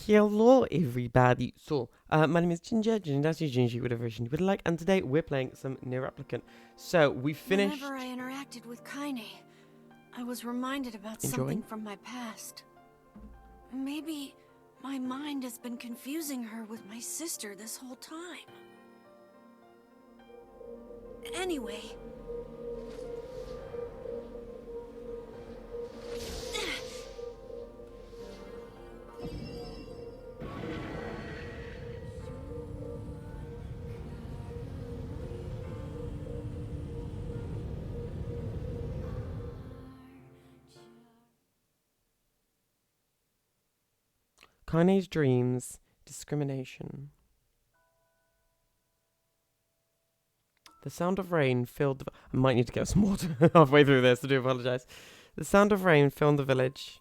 Hello everybody. So, my name is Ginger, that's Ginger, whatever version you would like, and today we're playing some Nier Replicant. So, we finished... Whenever I interacted with Kaine, I was reminded about Enjoying? something from my past. Maybe my mind has been confusing her with my sister this whole time. Anyway... Kaine's dreams, discrimination. The sound of rain filled the... I might need to get some water halfway through this, I do apologise. The sound of rain filled the village.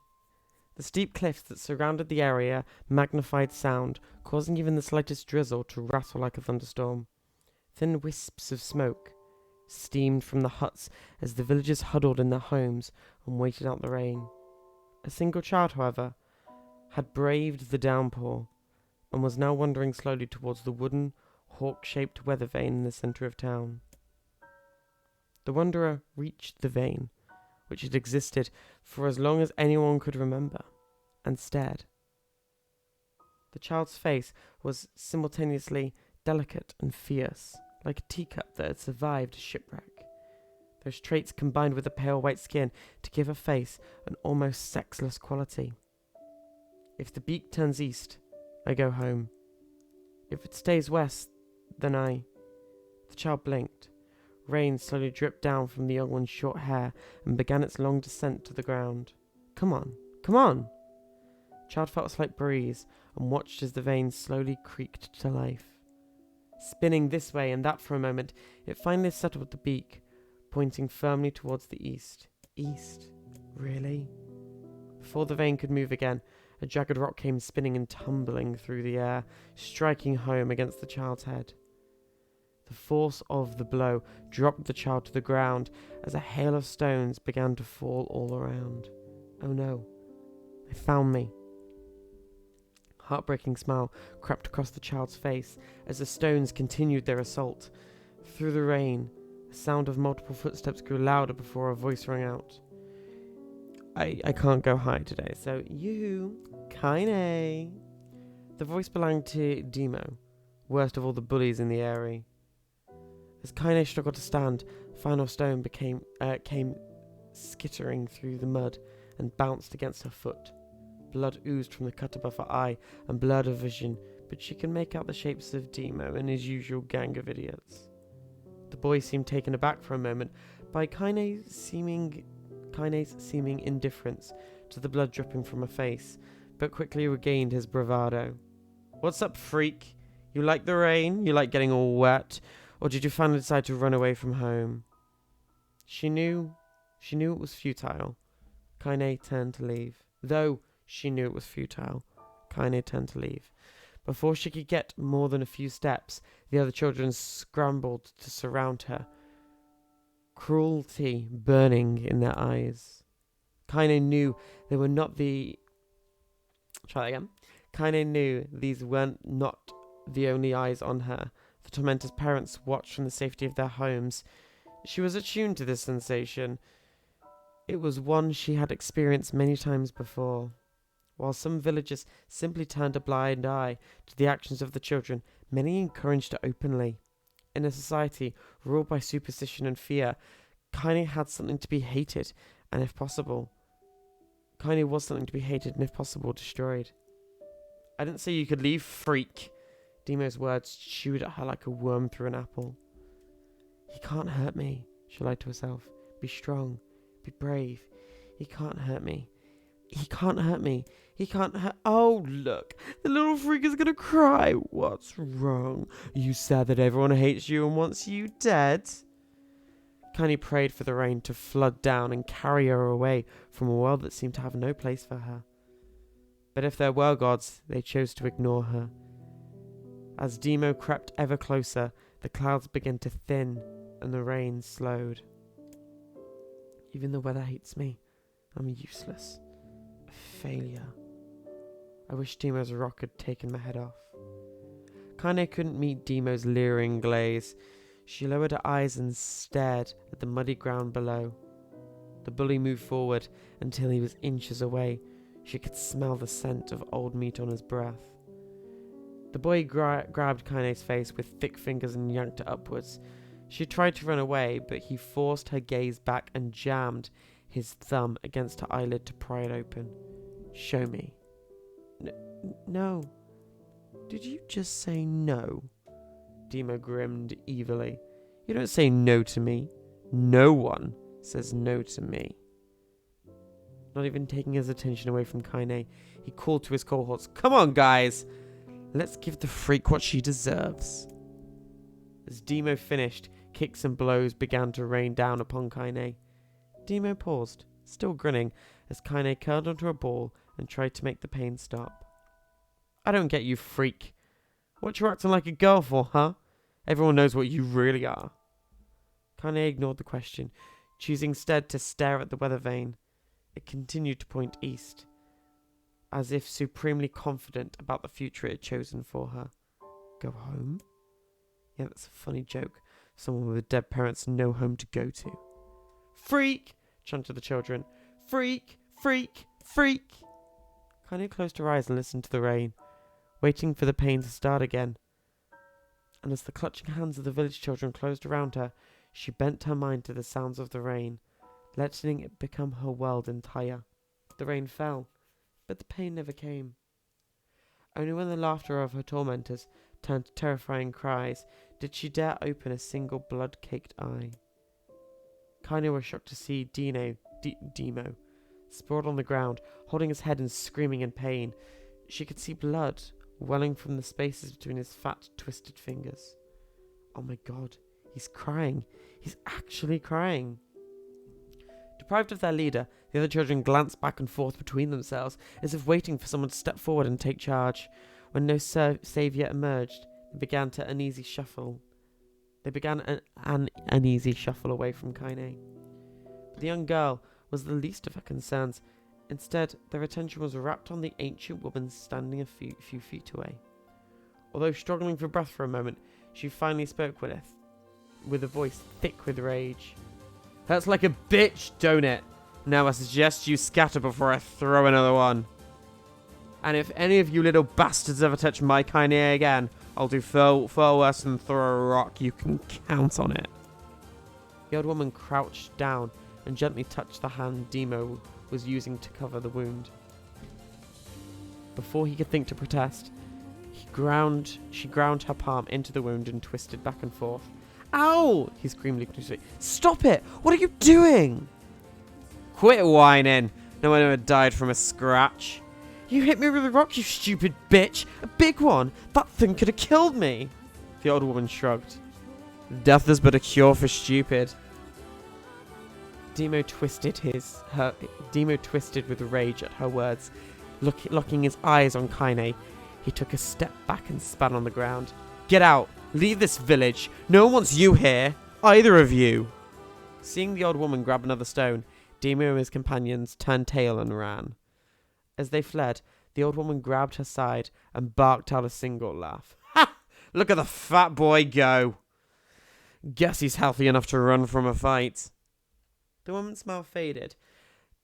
The steep cliffs that surrounded the area magnified sound, causing even the slightest drizzle to rattle like a thunderstorm. Thin wisps of smoke steamed from the huts as the villagers huddled in their homes and waited out the rain. A single child, however, had braved the downpour and was now wandering slowly towards the wooden, hawk-shaped weather vane in the centre of town. The wanderer reached the vane, which had existed for as long as anyone could remember, and stared. The child's face was simultaneously delicate and fierce, like a teacup that had survived a shipwreck. Those traits combined with the pale white skin to give her face an almost sexless quality. If the beak turns east, I go home. If it stays west, then I... The child blinked. Rain slowly dripped down from the young one's short hair and began its long descent to the ground. Come on, come on! The child felt a slight breeze and watched as the veins slowly creaked to life. Spinning this way and that for a moment, it finally settled at the beak, pointing firmly towards the east. East? Really? Before the vein could move again, a jagged rock came spinning and tumbling through the air, striking home against the child's head. The force of the blow dropped the child to the ground as a hail of stones began to fall all around. Oh no, they found me. A heartbreaking smile crept across the child's face as the stones continued their assault. Through the rain, the sound of multiple footsteps grew louder before a voice rang out. I can't go high today, so you, Kaine. The voice belonged to Demo, worst of all the bullies in the area. As Kaine struggled to stand, a final stone came skittering through the mud and bounced against her foot. Blood oozed from the cut above her eye and blurred her vision, but she could make out the shapes of Demo and his usual gang of idiots. The boy seemed taken aback for a moment by Kaine's seeming indifference to the blood dripping from her face, but quickly regained his bravado. What's up, freak? You like the rain? You like getting all wet? Or did you finally decide to run away from home? She knew it was futile. Kaine turned to leave. Though she knew it was futile, Kaine turned to leave. Before she could get more than a few steps, the other children scrambled to surround her, cruelty burning in their eyes. Kaine knew they were not the... Try that again. Kaine knew these weren't not the only eyes on her. The tormentor's parents watched from the safety of their homes. She was attuned to this sensation. It was one she had experienced many times before. While some villagers simply turned a blind eye to the actions of the children, many encouraged it openly. In a society ruled by superstition and fear, Kaine had something to be hated, and if possible, Kaine was something to be hated and if possible, destroyed. I didn't say you could leave, freak. Demo's words chewed at her like a worm through an apple. He can't hurt me, she lied to herself. Be strong, be brave. He can't hurt me. He can't hurt me. He can't hurt... Oh, look. The little freak is gonna cry. What's wrong? Are you sad that everyone hates you and wants you dead? Kaine prayed for the rain to flood down and carry her away from a world that seemed to have no place for her. But if there were gods, they chose to ignore her. As Demo crept ever closer, the clouds began to thin and the rain slowed. Even the weather hates me. I'm useless. A failure. I wish Demo's rock had taken my head off. Kaine couldn't meet Demo's leering gaze. She lowered her eyes and stared at the muddy ground below. The bully moved forward until he was inches away. She could smell the scent of old meat on his breath. The boy grabbed Kaine's face with thick fingers and yanked her upwards. She tried to run away, but he forced her gaze back and jammed his thumb against her eyelid to pry it open. Show me. No. Did you just say no? Demo grinned evilly. You don't say no to me. No one says no to me. Not even taking his attention away from Kaine, he called to his cohorts, "Come on, guys! Let's give the freak what she deserves." As Demo finished, kicks and blows began to rain down upon Kaine. Demo paused, still grinning, as Kaine curled onto a ball and tried to make the pain stop. "I don't get you, freak. What you acting like a girl for, huh? Everyone knows what you really are." Kaine ignored the question, choosing instead to stare at the weather vane. It continued to point east, as if supremely confident about the future it had chosen for her. Go home? Yeah, that's a funny joke. Someone with dead parents and no home to go to. "Freak!" chanted the children. "Freak! Freak! Freak!" Kaine closed her eyes and listened to the rain, waiting for the pain to start again. And as the clutching hands of the village children closed around her, she bent her mind to the sounds of the rain, letting it become her world entire. The rain fell, but the pain never came. Only when the laughter of her tormentors turned to terrifying cries did she dare open a single blood-caked eye. Kaine was shocked to see Demo sprawled on the ground, holding his head and screaming in pain. She could see blood welling from the spaces between his fat, twisted fingers. Oh my god, he's crying. He's actually crying. Deprived of their leader, the other children glanced back and forth between themselves, as if waiting for someone to step forward and take charge. When no saviour emerged, they began an uneasy shuffle away from Kaine. But the young girl was the least of her concerns. Instead, their attention was wrapped on the ancient woman standing a few feet away. Although struggling for breath for a moment, she finally spoke with a voice thick with rage. "Hurts like a bitch, don't it? Now I suggest you scatter before I throw another one. And if any of you little bastards ever touch my Kaine again, I'll do far worse than throw a rock. You can count on it." The old woman crouched down and gently touched the hand Demo was using to cover the wound. Before he could think to protest, she ground her palm into the wound and twisted back and forth. "Ow!" he screamed luciously. "Stop it! What are you doing?" "Quit whining. No one ever died from a scratch." "You hit me with a rock, you stupid bitch! A big one! That thing could have killed me!" The old woman shrugged. "Death is but a cure for stupid." Demo twisted with rage at her words. Locking his eyes on Kaine, he took a step back and spat on the ground. "Get out! Leave this village! No one wants you here! Either of you!" Seeing the old woman grab another stone, Demo and his companions turned tail and ran. As they fled, the old woman grabbed her side and barked out a single laugh. "Ha! Look at the fat boy go! Guess he's healthy enough to run from a fight." The woman's smile faded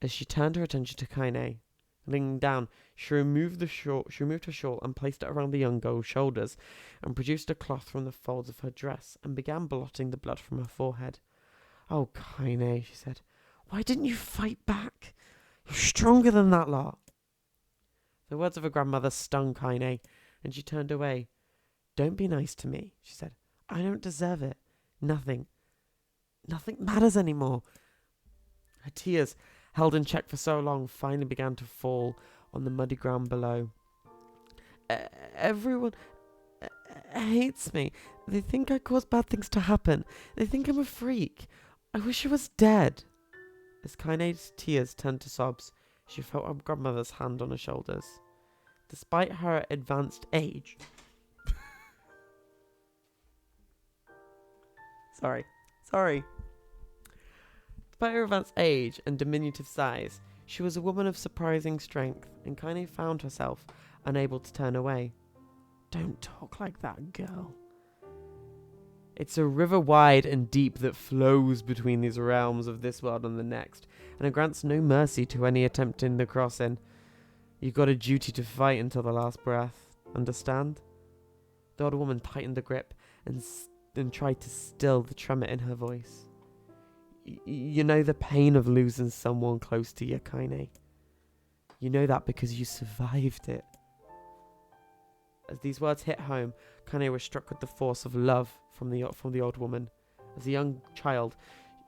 as she turned her attention to Kaine. Leaning down, she removed her shawl and placed it around the young girl's shoulders, and produced a cloth from the folds of her dress and began blotting the blood from her forehead. "Oh, Kaine," she said, "why didn't you fight back? You're stronger than that lot." The words of her grandmother stung Kaine, and she turned away. "Don't be nice to me," she said. "I don't deserve it. Nothing matters anymore." Her tears, held in check for so long, finally began to fall on the muddy ground below. Everyone hates me. They think I cause bad things to happen. They think I'm a freak. I wish I was dead." As Kaine's tears turned to sobs, she felt her grandmother's hand on her shoulders. Despite her advanced age... Sorry. Despite her advanced age and diminutive size, she was a woman of surprising strength, and Kaine found herself unable to turn away. Don't talk like that, girl. It's a river wide and deep that flows between these realms of this world and the next, and it grants no mercy to any attempting the crossing. You've got a duty to fight until the last breath. Understand? The old woman tightened the grip and tried to still the tremor in her voice. You know the pain of losing someone close to you, Kaine. You know that because you survived it. As these words hit home, Kaine was struck with the force of love from the old woman. As a young child,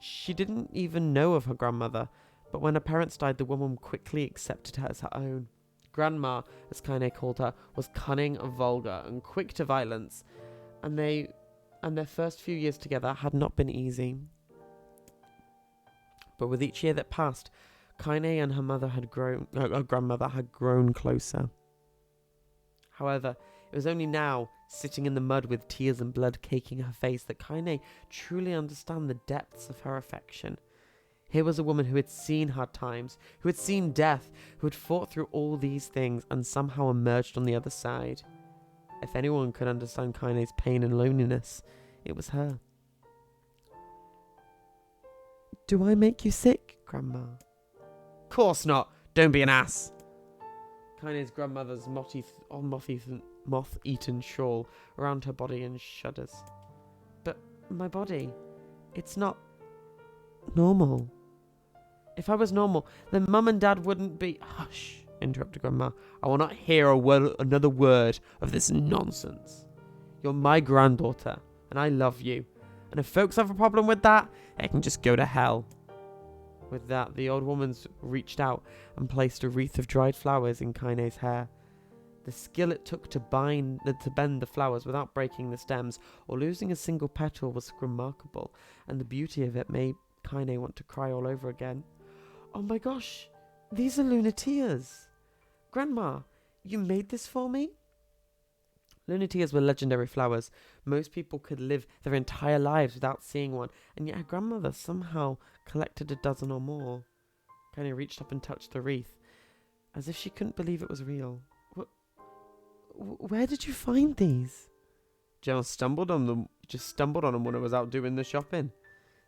she didn't even know of her grandmother, but when her parents died, the woman quickly accepted her as her own. Grandma, as Kaine called her, was cunning, vulgar, and quick to violence, and their first few years together had not been easy. But with each year that passed, Kaine and her grandmother had grown closer. However, it was only now, sitting in the mud with tears and blood caking her face, that Kaine truly understood the depths of her affection. Here was a woman who had seen hard times, who had seen death, who had fought through all these things and somehow emerged on the other side. If anyone could understand Kaine's pain and loneliness, it was her. Do I make you sick, Grandma? Course not. Don't be an ass. Kaine's grandmother's moth-eaten shawl around her body and shudders. But my body, it's not normal. If I was normal, then Mum and Dad wouldn't be... Hush, interrupted Grandma. I will not hear another word of this nonsense. You're my granddaughter, and I love you. And if folks have a problem with that, they can just go to hell. With that, the old woman reached out and placed a wreath of dried flowers in Kaine's hair. The skill it took to bend the flowers without breaking the stems or losing a single petal was remarkable, and the beauty of it made Kaine want to cry all over again. Oh my gosh, these are lunateas. Grandma, you made this for me? Lunateas were legendary flowers. Most people could live their entire lives without seeing one, and yet her grandmother somehow collected a dozen or more. Kaine reached up and touched the wreath, as if she couldn't believe it was real. Where did you find these? Just stumbled on them when I was out doing the shopping.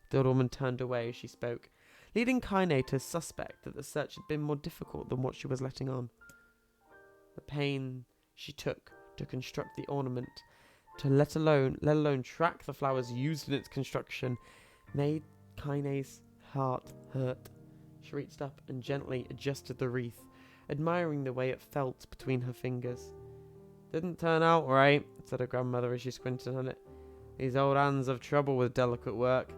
The old woman turned away as she spoke, leading Kaine to suspect that the search had been more difficult than what she was letting on. The pain she took to construct the ornament, to let alone track the flowers used in its construction, made Kaine's heart hurt. She reached up and gently adjusted the wreath, admiring the way it felt between her fingers. Didn't turn out right, said her grandmother as she squinted on it. These old hands have trouble with delicate work.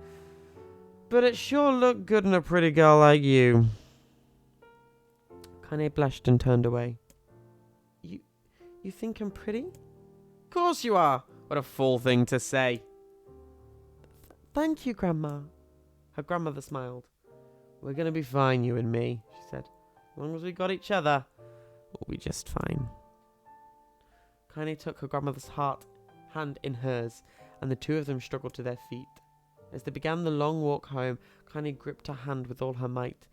But it sure looked good in a pretty girl like you. Kaine blushed and turned away. You think I'm pretty? Course you are. What a fool thing to say. Thank you, Grandma. Her grandmother smiled. We're going to be fine, you and me, she said. As long as we got each other, we'll be just fine. Kaine took her grandmother's hand in hers, and the two of them struggled to their feet. As they began the long walk home, Kaine gripped her hand with all her might,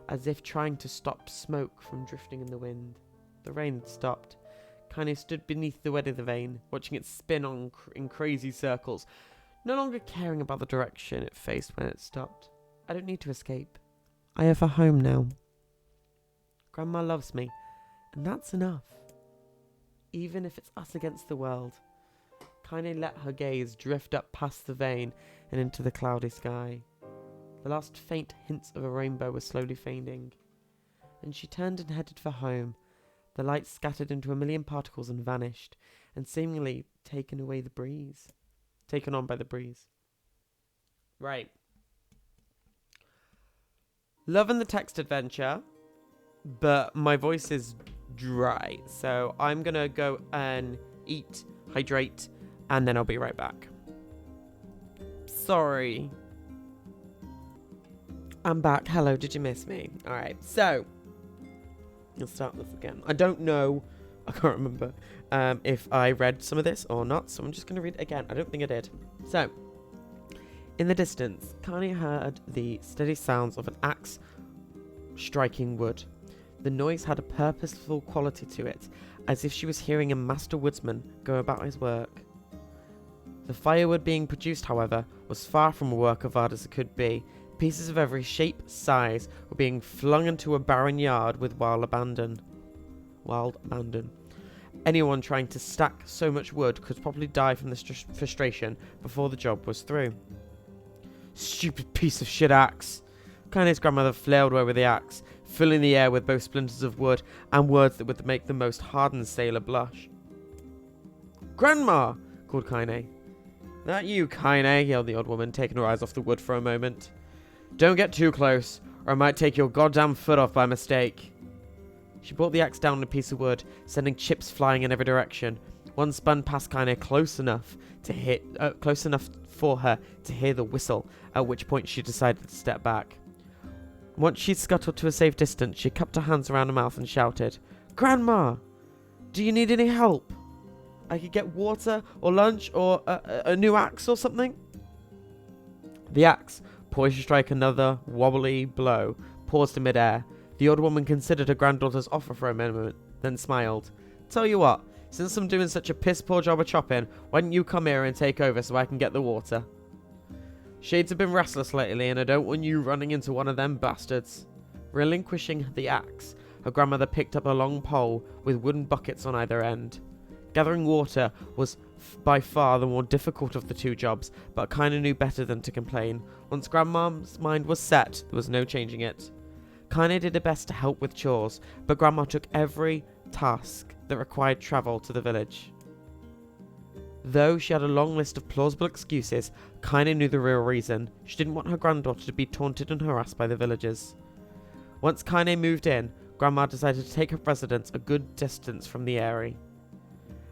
as if trying to stop smoke from drifting in the wind. The rain had stopped. Kaine stood beneath the weather vane, watching it spin in crazy circles, no longer caring about the direction it faced when it stopped. I don't need to escape. I have a home now. Grandma loves me, and that's enough. Even if it's us against the world. Kaine let her gaze drift up past the vane and into the cloudy sky. The last faint hints of a rainbow were slowly fading, and she turned and headed for home. The light scattered into a million particles and vanished, and seemingly taken on by the breeze. Right. Loving the text adventure, but my voice is dry, so I'm gonna go and eat, hydrate, and then I'll be right back. Sorry. I'm back. Hello, did you miss me? Alright, so let's start this again. I don't know, I can't remember if I read some of this or not, so I'm just going to read it again. I don't think I did. So, in the distance, Kaine heard the steady sounds of an axe striking wood. The noise had a purposeful quality to it, as if she was hearing a master woodsman go about his work. The firewood being produced, however, was far from a work of art as it could be. Pieces of every shape, size, were being flung into a barren yard with wild abandon. Anyone trying to stack so much wood could probably die from this frustration before the job was through. Stupid piece of shit axe! Kaine's grandmother flailed away with the axe, filling the air with both splinters of wood and words that would make the most hardened sailor blush. "Grandma!" called Kaine. "That you, Kaine?" yelled the old woman, taking her eyes off the wood for a moment. "Don't get too close, or I might take your goddamn foot off by mistake." She brought the axe down on a piece of wood, sending chips flying in every direction. One spun past Kaine close enough for her to hear the whistle, at which point she decided to step back. Once she'd scuttled to a safe distance, she cupped her hands around her mouth and shouted, "Grandma, do you need any help? I could get water or lunch or a new axe or something." The axe, poised to strike another wobbly blow, paused in midair. The old woman considered her granddaughter's offer for a moment, then smiled. "Tell you what, since I'm doing such a piss-poor job of chopping, why don't you come here and take over so I can get the water? Shades have been restless lately, and I don't want you running into one of them bastards." Relinquishing the axe, her grandmother picked up a long pole with wooden buckets on either end. Gathering water was by far the more difficult of the two jobs, but Kaine knew better than to complain. Once Grandma's mind was set, there was no changing it. Kaine did her best to help with chores, but Grandma took every task that required travel to the village. Though she had a long list of plausible excuses, Kaine knew the real reason. She didn't want her granddaughter to be taunted and harassed by the villagers. Once Kaine moved in, Grandma decided to take her residence a good distance from the area.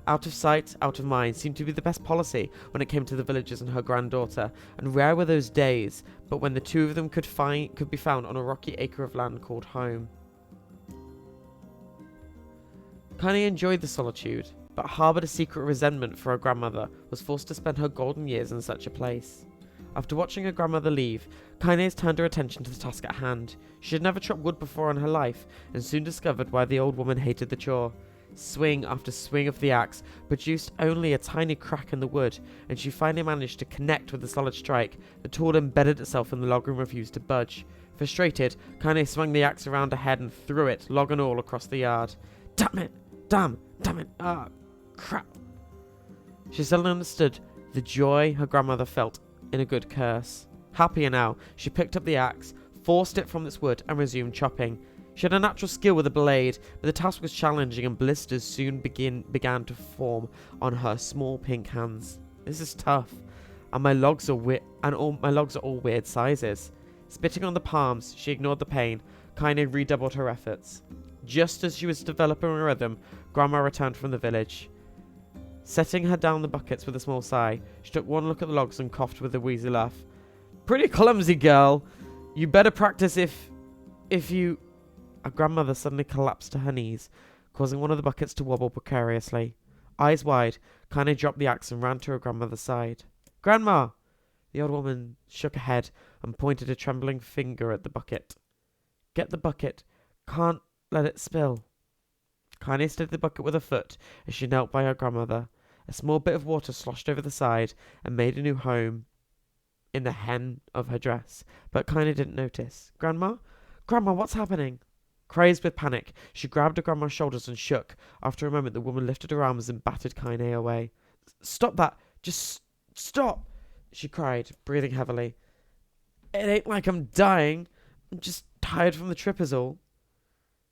Out of sight, out of mind seemed to be the best policy when it came to the villagers and her granddaughter, and rare were those days, but when the two of them could be found on a rocky acre of land called home. Kaine enjoyed the solitude, but harboured a secret resentment for her grandmother, was forced to spend her golden years in such a place. After watching her grandmother leave, Kaine turned her attention to the task at hand. She had never chopped wood before in her life, and soon discovered why the old woman hated the chore. Swing after swing of the axe produced only a tiny crack in the wood, and she finally managed to connect with the solid strike. The tool embedded itself in the log and refused to budge. Frustrated, Kaine swung the axe around her head and threw it, log and all, across the yard. "Damn it! Damn it! Crap!" She suddenly understood the joy her grandmother felt in a good curse. Happier now, she picked up the axe, forced it from its wood, and resumed chopping. She had a natural skill with a blade, but the task was challenging and blisters soon began to form on her small pink hands. "This is tough, and my logs are all weird sizes." Spitting on the palms, she ignored the pain. Kaine redoubled her efforts. Just as she was developing a rhythm, Grandma returned from the village. Setting her down the buckets with a small sigh, she took one look at the logs and coughed with a wheezy laugh. "Pretty clumsy, girl. You better practice if you..." Her grandmother suddenly collapsed to her knees, causing one of the buckets to wobble precariously. Eyes wide, Kaine dropped the axe and ran to her grandmother's side. "Grandma!" The old woman shook her head and pointed a trembling finger at the bucket. "Get the bucket. Can't let it spill." Kaine steadied the bucket with her foot as she knelt by her grandmother. A small bit of water sloshed over the side and made a new home in the hem of her dress, but Kaine didn't notice. "Grandma? Grandma, what's happening?" Crazed with panic, she grabbed her grandma's shoulders and shook. After a moment, the woman lifted her arms and battered Kaine away. "Stop that! Just stop!" she cried, breathing heavily. "It ain't like I'm dying. I'm just tired from the trip is all."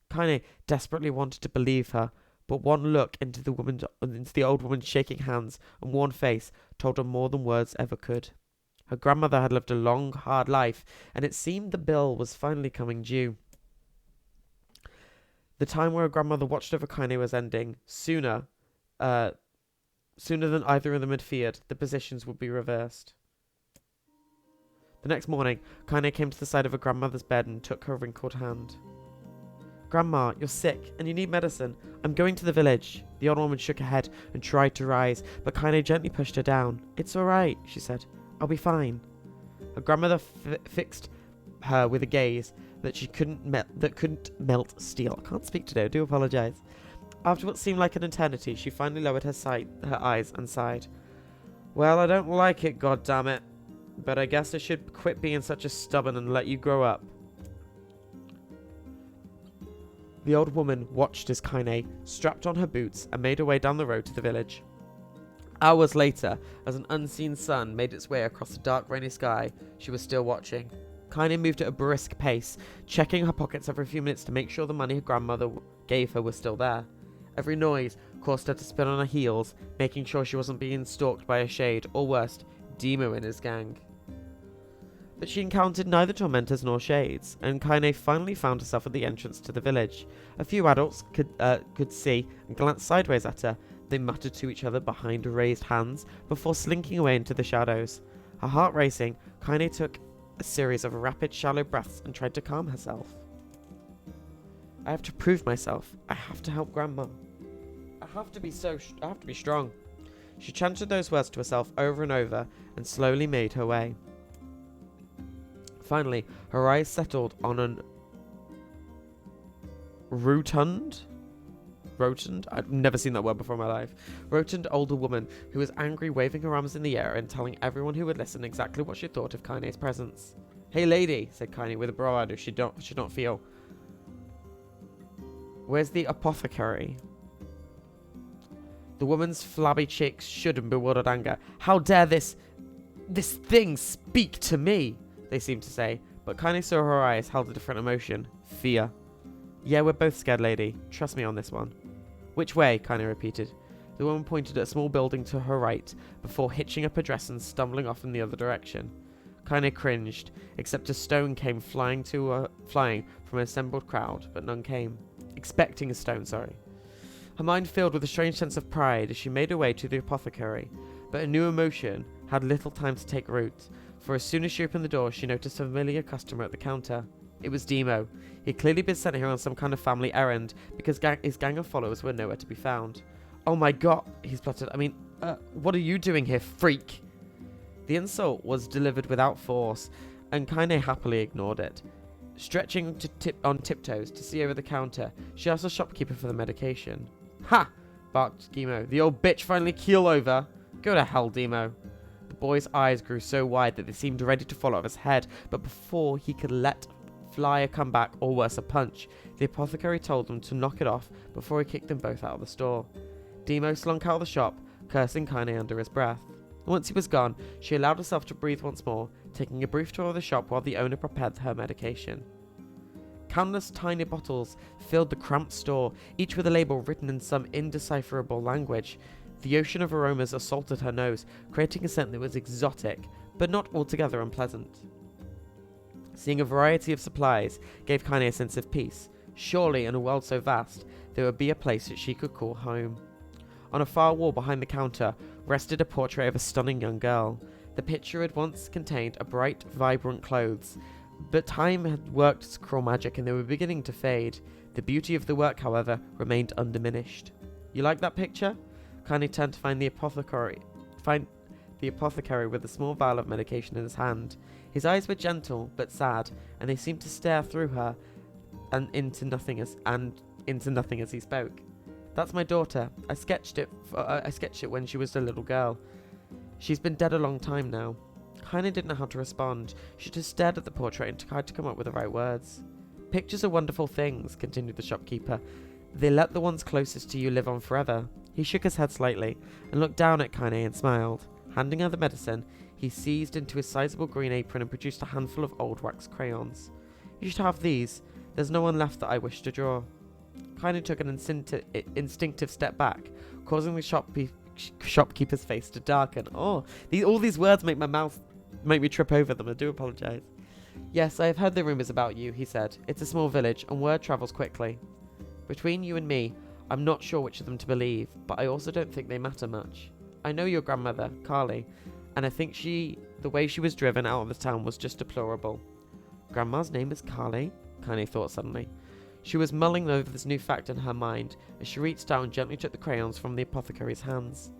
Kaine desperately wanted to believe her, but one look into the old woman's shaking hands and worn face told her more than words ever could. Her grandmother had lived a long, hard life, and it seemed the bill was finally coming due. The time where her grandmother watched over Kaine was ending. Sooner than either of them had feared, the positions would be reversed. The next morning, Kaine came to the side of her grandmother's bed and took her wrinkled hand. "Grandma, you're sick, and you need medicine. I'm going to the village." The old woman shook her head and tried to rise, but Kaine gently pushed her down. "It's all right," she said. "I'll be fine." Her grandmother fixed her with a gaze that couldn't melt steel. I can't speak today, I do apologise. After what seemed like an eternity, she finally lowered her eyes and sighed. Well, I don't like it, goddammit. But I guess I should quit being such a stubborn and let you grow up. The old woman watched as Kaine strapped on her boots and made her way down the road to the village. Hours later, as an unseen sun made its way across the dark rainy sky, she was still watching. Kaine moved at a brisk pace, checking her pockets every few minutes to make sure the money her grandmother gave her was still there. Every noise caused her to spin on her heels, making sure she wasn't being stalked by a shade, or worse, Demo and his gang. But she encountered neither tormentors nor shades, and Kaine finally found herself at the entrance to the village. A few adults could see and glance sideways at her. They muttered to each other behind raised hands before slinking away into the shadows. Her heart racing, Kaine took a series of rapid, shallow breaths and tried to calm herself. I have to prove myself. I have to help Grandma. I have to be strong. She chanted those words to herself over and over and slowly made her way. Finally, her eyes settled on an rotund? I've never seen that word before in my life. Rotund older woman who was angry, waving her arms in the air and telling everyone who would listen exactly what she thought of Kaine's presence. Hey lady, said Kaine with a bravado she should not feel. Where's the apothecary? The woman's flabby cheeks showed in bewildered anger. How dare this thing speak to me? They seemed to say, but Kaine saw her eyes held a different emotion. Fear. Yeah, we're both scared, lady. Trust me on this one. Which way? Kaine repeated. The woman pointed at a small building to her right, before hitching up her dress and stumbling off in the other direction. Kaine cringed, except a stone came flying from an assembled crowd, but none came. Expecting a stone, sorry. Her mind filled with a strange sense of pride as she made her way to the apothecary, but a new emotion had little time to take root, for as soon as she opened the door, she noticed a familiar customer at the counter. It was Demo. He'd clearly been sent here on some kind of family errand, because his gang of followers were nowhere to be found. Oh my god, he spluttered. What are you doing here, freak? The insult was delivered without force, and Kaine happily ignored it. Stretching on tiptoes to see over the counter, she asked the shopkeeper for the medication. Ha! Barked Demo. The old bitch finally keel over. Go to hell, Demo. The boy's eyes grew so wide that they seemed ready to fall off his head, but before he could let fly a comeback, or worse, a punch, the apothecary told them to knock it off before he kicked them both out of the store. Demo slunk out of the shop, cursing Kaine under his breath. Once he was gone, she allowed herself to breathe once more, taking a brief tour of the shop while the owner prepared her medication. Countless tiny bottles filled the cramped store, each with a label written in some indecipherable language. The ocean of aromas assaulted her nose, creating a scent that was exotic, but not altogether unpleasant. Seeing a variety of supplies gave Kaine a sense of peace. Surely, in a world so vast, there would be a place that she could call home. On a far wall behind the counter rested a portrait of a stunning young girl. The picture had once contained a bright, vibrant clothes, but time had worked its cruel magic and they were beginning to fade. The beauty of the work, however, remained undiminished. You like that picture? Kaine turned to find the apothecary with a small vial of medication in his hand. His eyes were gentle but sad, and they seemed to stare through her and into nothing as he spoke. That's my daughter. I sketched it when she was a little girl. She's been dead a long time now. Kaine didn't know how to respond. She just stared at the portrait and tried to come up with the right words. Pictures are wonderful things, continued the shopkeeper. They let the ones closest to you live on forever. He shook his head slightly and looked down at Kaine and smiled. Handing her the medicine, he seized into his sizable green apron and produced a handful of old wax crayons. You should have these. There's no one left that I wish to draw. Kaine took an instinctive step back, causing the shopkeeper's face to darken. All these words make me trip over them. I do apologise. Yes, I have heard the rumours about you, he said. It's a small village, and word travels quickly. Between you and me, I'm not sure which of them to believe, but I also don't think they matter much. I know your grandmother, Carly, and I think the way she was driven out of the town was just deplorable. Grandma's name is Carly? Kaine thought suddenly. She was mulling over this new fact in her mind as she reached out and gently took the crayons from the apothecary's hands.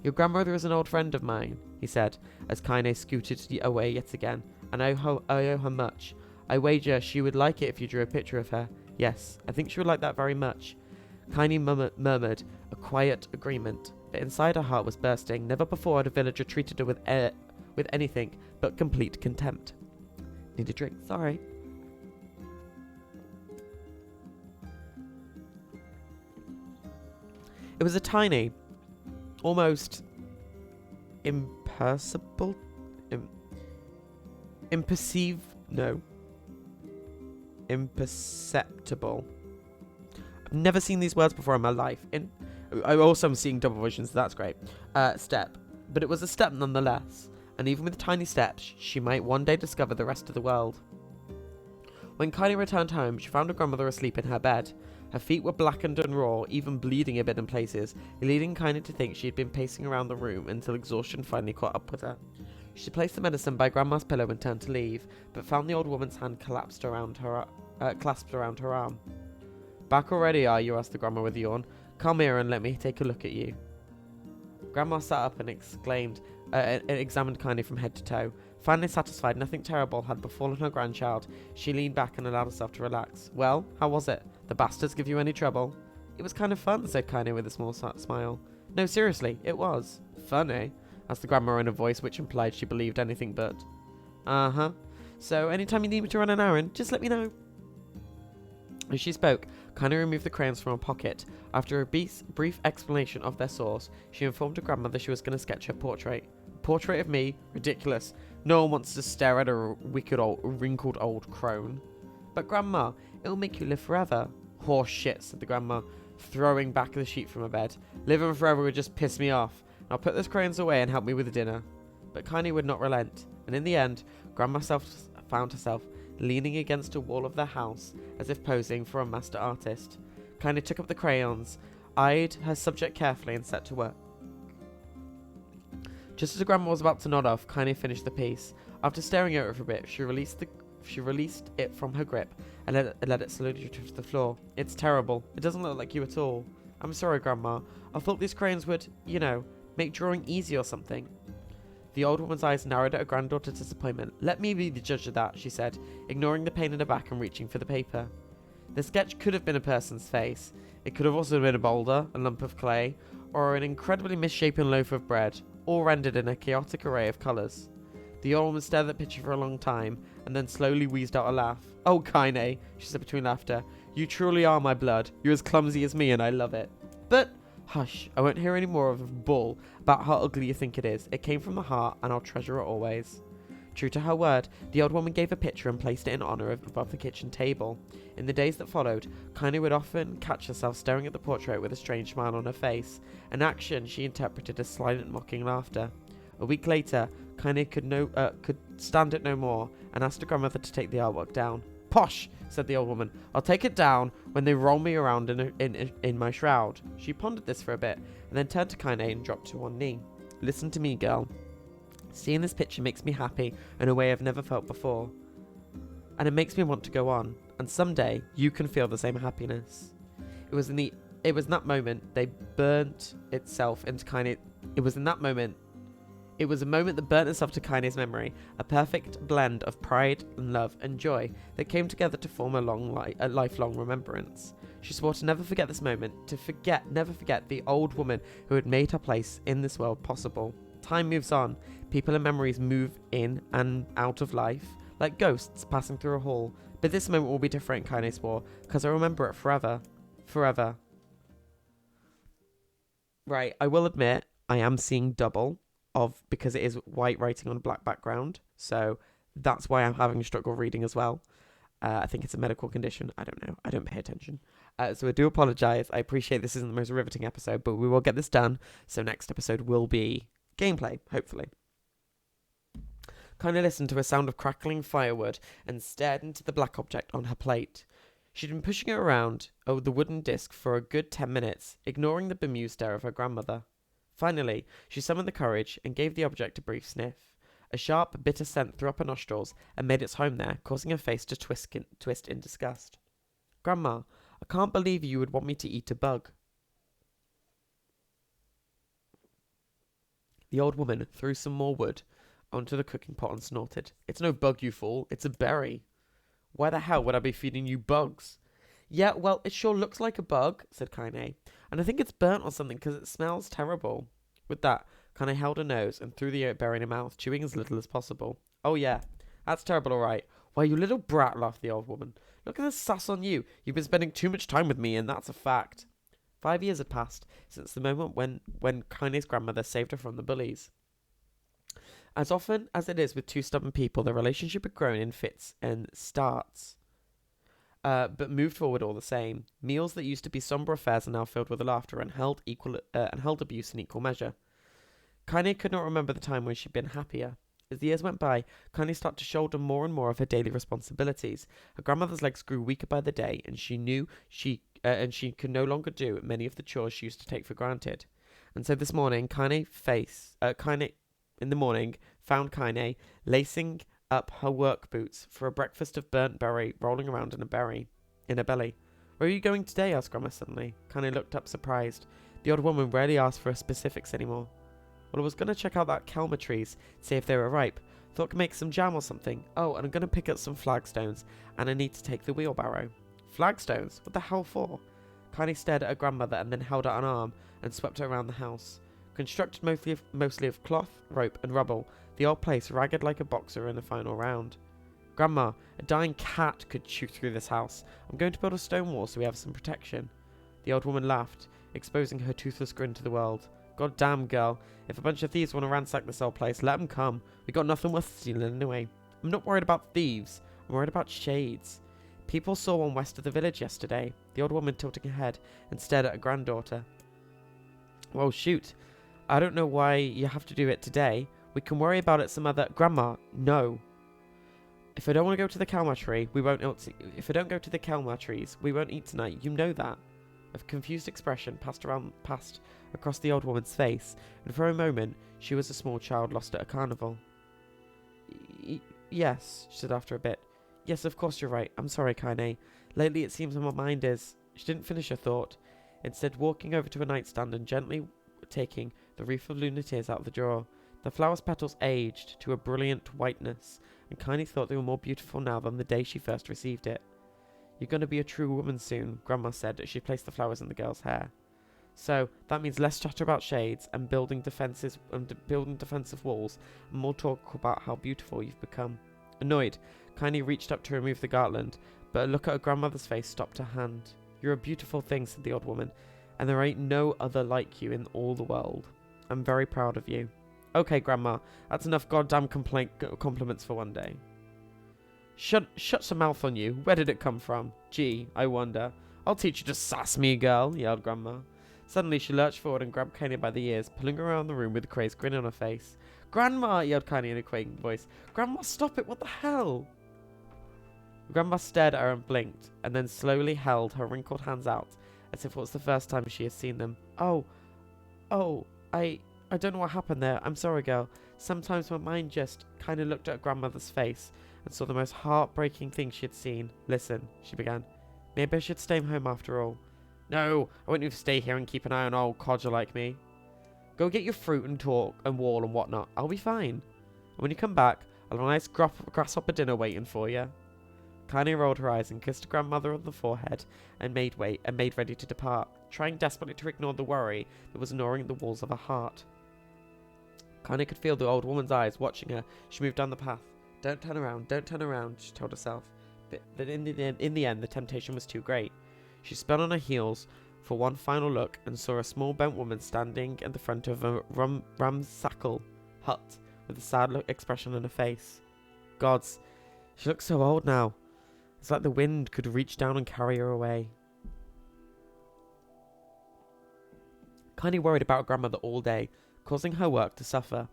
Your grandmother is an old friend of mine, he said, as Kaine scooted away yet again, and I owe her much. I wager she would like it if you drew a picture of her. Yes, I think she would like that very much. Kaini murmured a quiet agreement, but inside her heart was bursting. Never before had a villager treated her with anything but complete contempt. Need a drink, sorry. It was a tiny, almost imperceptible, imperceptible. I've never seen these words before in my life. I also am seeing double visions, so that's great. Step. But it was a step nonetheless, and even with tiny steps, she might one day discover the rest of the world. When Kylie returned home, she found her grandmother asleep in her bed. Her feet were blackened and raw, even bleeding a bit in places, leading Kylie to think she had been pacing around the room until exhaustion finally caught up with her. She placed the medicine by Grandma's pillow and turned to leave, but found the old woman's hand clasped around her arm. "Back already, are you?" asked the grandma with a yawn. "Come here and let me take a look at you." Grandma sat up and examined Kylie from head to toe. Finally satisfied nothing terrible had befallen her grandchild, she leaned back and allowed herself to relax. "Well, how was it? The bastards give you any trouble?" "It was kind of fun," said Kylie with a small smile. "No, seriously, it was." "Funny?" asked the grandma in a voice which implied she believed anything but. "Uh-huh. So, anytime you need me to run an errand, just let me know." As she spoke, Kylie removed the crayons from her pocket. After a brief explanation of their source, she informed her grandmother she was going to sketch her portrait. "Portrait of me? Ridiculous. No one wants to stare at a wicked wrinkled old crone." "But Grandma, it'll make you live forever." "Horse shit," said the grandma, throwing back the sheet from her bed. "Living forever would just piss me off. Now put those crayons away and help me with dinner." But Kylie would not relent, and in the end, Grandma found herself leaning against a wall of their house, as if posing for a master artist. Kylie took up the crayons, eyed her subject carefully, and set to work. Just as the grandma was about to nod off, Kylie finished the piece. After staring at it for a bit, she released it from her grip and let it slowly drift to the floor. "It's terrible. It doesn't look like you at all." "I'm sorry, Grandma. I thought these crayons would, make drawing easy or something." The old woman's eyes narrowed at her granddaughter's disappointment. "Let me be the judge of that," she said, ignoring the pain in her back and reaching for the paper. The sketch could have been a person's face. It could have also been a boulder, a lump of clay, or an incredibly misshapen loaf of bread, all rendered in a chaotic array of colours. The old woman stared at the picture for a long time, and then slowly wheezed out a laugh. "Oh, Kaine," she said between laughter, "you truly are my blood. You're as clumsy as me, and I love it." "But..." "Hush, I won't hear any more of a bull about how ugly you think it is. It came from the heart, and I'll treasure it always." True to her word, the old woman gave a picture and placed it in honour of above the kitchen table. In the days that followed, Kaine would often catch herself staring at the portrait with a strange smile on her face, an action she interpreted as silent mocking laughter. A week later, Kaine could stand it no more, and asked her grandmother to take the artwork down. "Posh," said the old woman. "I'll take it down when they roll me around in my shroud." She pondered this for a bit, and then turned to Kaine and dropped to one knee. "Listen to me, girl. Seeing this picture makes me happy in a way I've never felt before. And it makes me want to go on. And someday, you can feel the same happiness." It was in that moment they burnt itself into Kaine. It was a moment that burnt itself to Kaine's memory, a perfect blend of pride and love and joy that came together to form a lifelong remembrance. She swore to never forget this moment, never forget the old woman who had made her place in this world possible. Time moves on. People and memories move in and out of life, like ghosts passing through a hall. But this moment will be different, Kaine swore, because I remember it forever. Forever. Right, I will admit, I am seeing double because it is white writing on a black background. So that's why I'm having a struggle reading as well. I think it's a medical condition. I don't know. I don't pay attention. So I do apologise. I appreciate this isn't the most riveting episode, but we will get this done. So next episode will be gameplay, hopefully. Kaine listened to a sound of crackling firewood and stared into the black object on her plate. She'd been pushing it around the wooden disc for a good 10 minutes, ignoring the bemused stare of her grandmother. Finally, she summoned the courage and gave the object a brief sniff. A sharp, bitter scent threw up her nostrils and made its home there, causing her face to twist in disgust. "Grandma, I can't believe you would want me to eat a bug." The old woman threw some more wood onto the cooking pot and snorted. "It's no bug, you fool. It's a berry." "Why the hell would I be feeding you bugs?" Yeah, well, it sure looks like a bug, said Kaine. And I think it's burnt or something because it smells terrible. With that, Kaine held her nose and threw the berry in her mouth, chewing as little as possible. Oh yeah, that's terrible, all right. Why, you little brat, laughed the old woman. Look at the sass on you. You've been spending too much time with me, and that's a fact. 5 years had passed since the moment when Kaine's grandmother saved her from the bullies. As often as it is with two stubborn people, their relationship had grown in fits and starts. But moved forward all the same. Meals that used to be somber affairs are now filled with laughter and held abuse in equal measure. Kaine could not remember the time when she'd been happier. As the years went by, Kaine started to shoulder more and more of her daily responsibilities. Her grandmother's legs grew weaker by the day, and she could no longer do many of the chores she used to take for granted. And so this morning, Kaine found Kaine lacing up her work boots for a breakfast of burnt berry rolling around in her belly. Where are you going today? Asked Grandma suddenly. Kaine looked up surprised. The old woman rarely asked for specifics anymore. Well, I was going to check out that kelma trees, see if they were ripe. Thought I could make some jam or something. Oh, and I'm going to pick up some flagstones, and I need to take the wheelbarrow. Flagstones? What the hell for? Kaine stared at her grandmother and then held out an arm and swept her around the house. Constructed mostly of cloth, rope, and rubble, the old place ragged like a boxer in the final round. Grandma, a dying cat could shoot through this house. I'm going to build a stone wall so we have some protection. The old woman laughed, exposing her toothless grin to the world. God damn, girl. If a bunch of thieves want to ransack this old place, let them come. We got nothing worth stealing anyway. I'm not worried about thieves. I'm worried about shades. People saw one west of the village yesterday. The old woman tilted her head and stared at her granddaughter. Well, shoot. I don't know why you have to do it today. We can worry about it some other... Grandma, no. If I don't want to go to the Kalmar tree, we won't eat... If I don't go to the Kalmar trees, we won't eat tonight. You know that. A confused expression passed across the old woman's face, and for a moment, she was a small child lost at a carnival. Yes, she said after a bit. Yes, of course you're right. I'm sorry, Kaine. Lately it seems my mind is... She didn't finish her thought. Instead, walking over to a nightstand and gently taking the wreath of lunar-tears out of the drawer. The flower's petals aged to a brilliant whiteness, and Kaine thought they were more beautiful now than the day she first received it. You're going to be a true woman soon, Grandma said as she placed the flowers in the girl's hair. So, that means less chatter about shades and building defensive walls, and more talk about how beautiful you've become. Annoyed, Kaine reached up to remove the garland, but a look at her grandmother's face stopped her hand. You're a beautiful thing, said the old woman, and there ain't no other like you in all the world. I'm very proud of you. Okay, Grandma, that's enough goddamn compliments for one day. Shut some mouth on you. Where did it come from? Gee, I wonder. I'll teach you to sass me, girl, yelled Grandma. Suddenly, she lurched forward and grabbed Kaine by the ears, pulling her around the room with a crazed grin on her face. Grandma, yelled Kaine in a quaking voice. Grandma, stop it, what the hell? Grandma stared at her and blinked, and then slowly held her wrinkled hands out, as if it was the first time she had seen them. Oh, I don't know what happened there. I'm sorry, girl. Sometimes my mind just kind of looked at her grandmother's face and saw the most heartbreaking thing she had seen. Listen, she began. Maybe I should stay home after all. No, I want you to stay here and keep an eye on an old codger like me. Go get your fruit and talk and wall and whatnot. I'll be fine. And when you come back, I'll have a nice grasshopper dinner waiting for you. Kaine rolled her eyes and kissed her grandmother on the forehead and made ready to depart, trying desperately to ignore the worry that was gnawing the walls of her heart. Kaine could feel the old woman's eyes watching her. She moved down the path. Don't turn around, she told herself. But in the end, the temptation was too great. She spun on her heels for one final look and saw a small bent woman standing at the front of a ramshackle hut with a sad expression on her face. Gods, she looks so old now. It's like the wind could reach down and carry her away. Kaine worried about her grandmother all day, causing her work to suffer.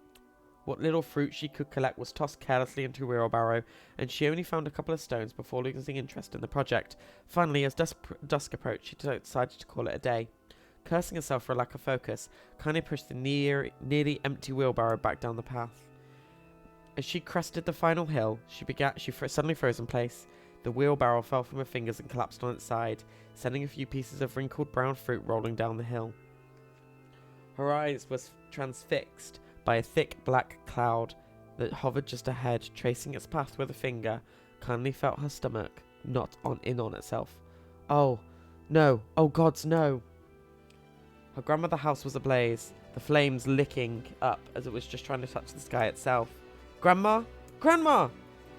What little fruit she could collect was tossed carelessly into a wheelbarrow, and she only found a couple of stones before losing interest in the project. Finally, as dusk approached, she decided to call it a day. Cursing herself for a lack of focus, Kaine pushed the nearly empty wheelbarrow back down the path. As she crested the final hill, she suddenly froze in place. The wheelbarrow fell from her fingers and collapsed on its side, sending a few pieces of wrinkled brown fruit rolling down the hill. Her eyes were transfixed by a thick black cloud that hovered just ahead, tracing its path with a finger. Kaine felt her stomach knot in on itself. Oh, no. Oh, gods, no. Her grandmother's house was ablaze, the flames licking up as it was just trying to touch the sky itself. Grandma? Grandma!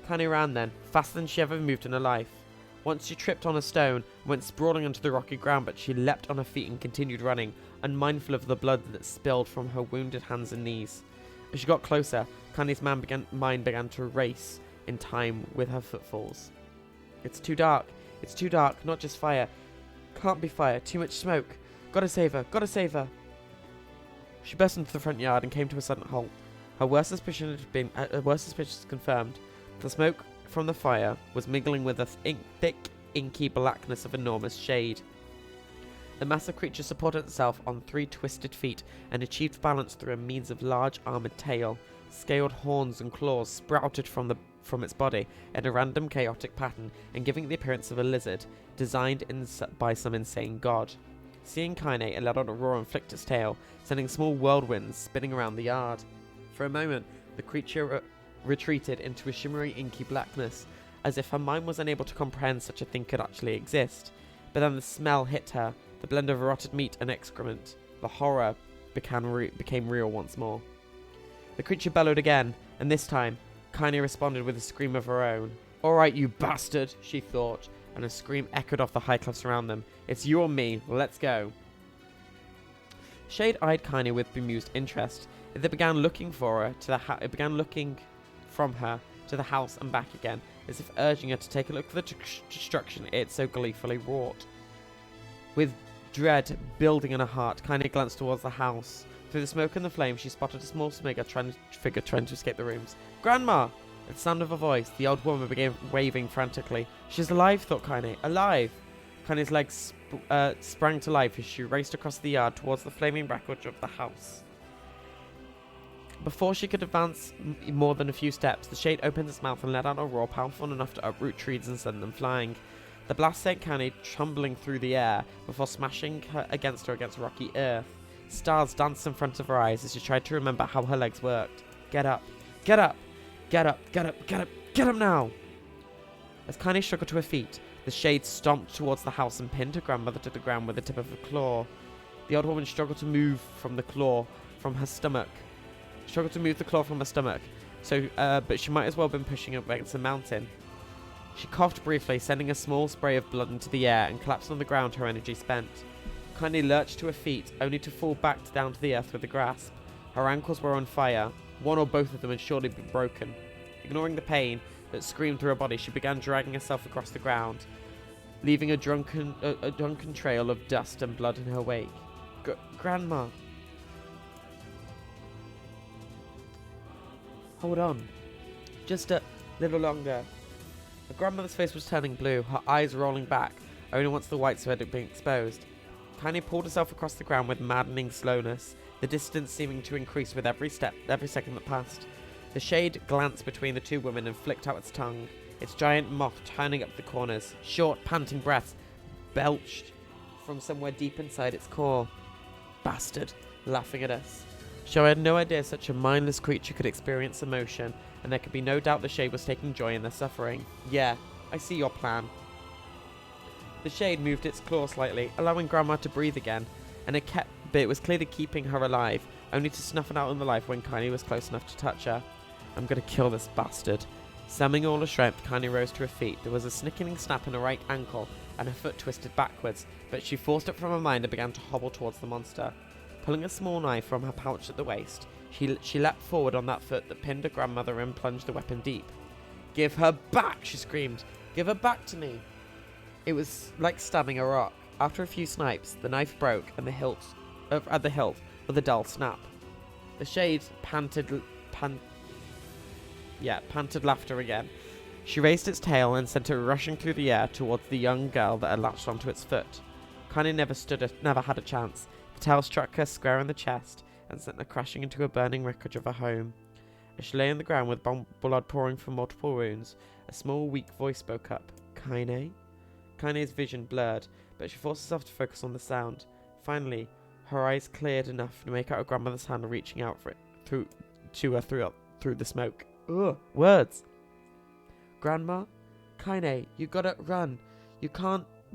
Connie ran then, faster than she ever moved in her life. Once she tripped on a stone and went sprawling onto the rocky ground, but she leapt on her feet and continued running, unmindful of the blood that spilled from her wounded hands and knees. As she got closer, Connie's mind began to race in time with her footfalls. It's too dark. It's too dark. Not just fire. Can't be fire. Too much smoke. Gotta save her. Gotta save her. She burst into the front yard and came to a sudden halt. Her worst suspicion was confirmed. The smoke from the fire was mingling with the thick, inky blackness of enormous shade. The massive creature supported itself on 3 twisted feet and achieved balance through a means of large armored tail. Scaled horns and claws sprouted from its body in a random chaotic pattern and giving the appearance of a lizard, designed by some insane god. Seeing Kaine, it let out a roar and flicked its tail, sending small whirlwinds spinning around the yard. For a moment, the creature retreated into a shimmery inky blackness, as if her mind was unable to comprehend such a thing could actually exist. But then the smell hit her, the blend of rotted meat and excrement. The horror became real once more. The creature bellowed again, and this time, Kaine responded with a scream of her own. "Alright, you bastard," she thought, and a scream echoed off the high cliffs around them. "It's you or me, let's go." Shade eyed Kaine with bemused interest. It began looking for her it began looking from her to the house and back again, as if urging her to take a look at the destruction it so gleefully wrought. With dread building in her heart, Kaine glanced towards the house. Through the smoke and the flame, she spotted a small figure trying to escape the rooms. "Grandma!" At the sound of her voice, the old woman began waving frantically. "She's alive," thought Kaine. "Alive!" Kaine's legs sprang to life as she raced across the yard towards the flaming wreckage of the house. Before she could advance more than a few steps, the shade opened its mouth and let out a roar powerful enough to uproot trees and send them flying. The blast sent Kaine tumbling through the air before smashing her against rocky earth. Stars danced in front of her eyes as she tried to remember how her legs worked. Get up! Get up! Get up! Get up! Get up! Get up now! As Kaine struggled to her feet, the shade stomped towards the house and pinned her grandmother to the ground with the tip of a claw. The old woman struggled to move the claw from her stomach. But she might as well have been pushing up against a mountain. She coughed briefly, sending a small spray of blood into the air, and collapsed on the ground, her energy spent. Kaine lurched to her feet, only to fall back down to the earth with a grasp. Her ankles were on fire. One or both of them had surely been broken. Ignoring the pain that screamed through her body, she began dragging herself across the ground, leaving a drunken trail of dust and blood in her wake. Grandma! Hold on. Just a little longer. Her grandmother's face was turning blue, her eyes rolling back, only once the whites had been exposed. Kaine pulled herself across the ground with maddening slowness, the distance seeming to increase with every second that passed. The shade glanced between the two women and flicked out its tongue, its giant mouth turning up the corners. Short, panting breaths belched from somewhere deep inside its core. Bastard, laughing at us. She had no idea such a mindless creature could experience emotion, and there could be no doubt the shade was taking joy in their suffering. Yeah, I see your plan. The shade moved its claw slightly, allowing Grandma to breathe again, and it was clearly keeping her alive, only to snuff it out in the life when Kaine was close enough to touch her. "I'm gonna kill this bastard." Summoning all her strength, Kaine rose to her feet. There was a sickening snap in her right ankle, and her foot twisted backwards, but she forced it from her mind and began to hobble towards the monster. Pulling a small knife from her pouch at the waist, she leapt forward on that foot that pinned her grandmother and plunged the weapon deep. "Give her back!" she screamed. "Give her back to me!" It was like stabbing a rock. After a few snipes, the knife broke and at the hilt with a dull snap. The shade panted laughter again. She raised its tail and sent it rushing through the air towards the young girl that had latched onto its foot. Kaine never had a chance. The tail struck her square in the chest and sent her crashing into a burning wreckage of her home. As she lay on the ground with blood pouring from multiple wounds, a small, weak voice spoke up. "Kaine?" Kaine's vision blurred, but she forced herself to focus on the sound. Finally, her eyes cleared enough to make out her grandmother's hand reaching out for it through the smoke. Ugh, words. "Grandma? Kaine, you gotta run. You can't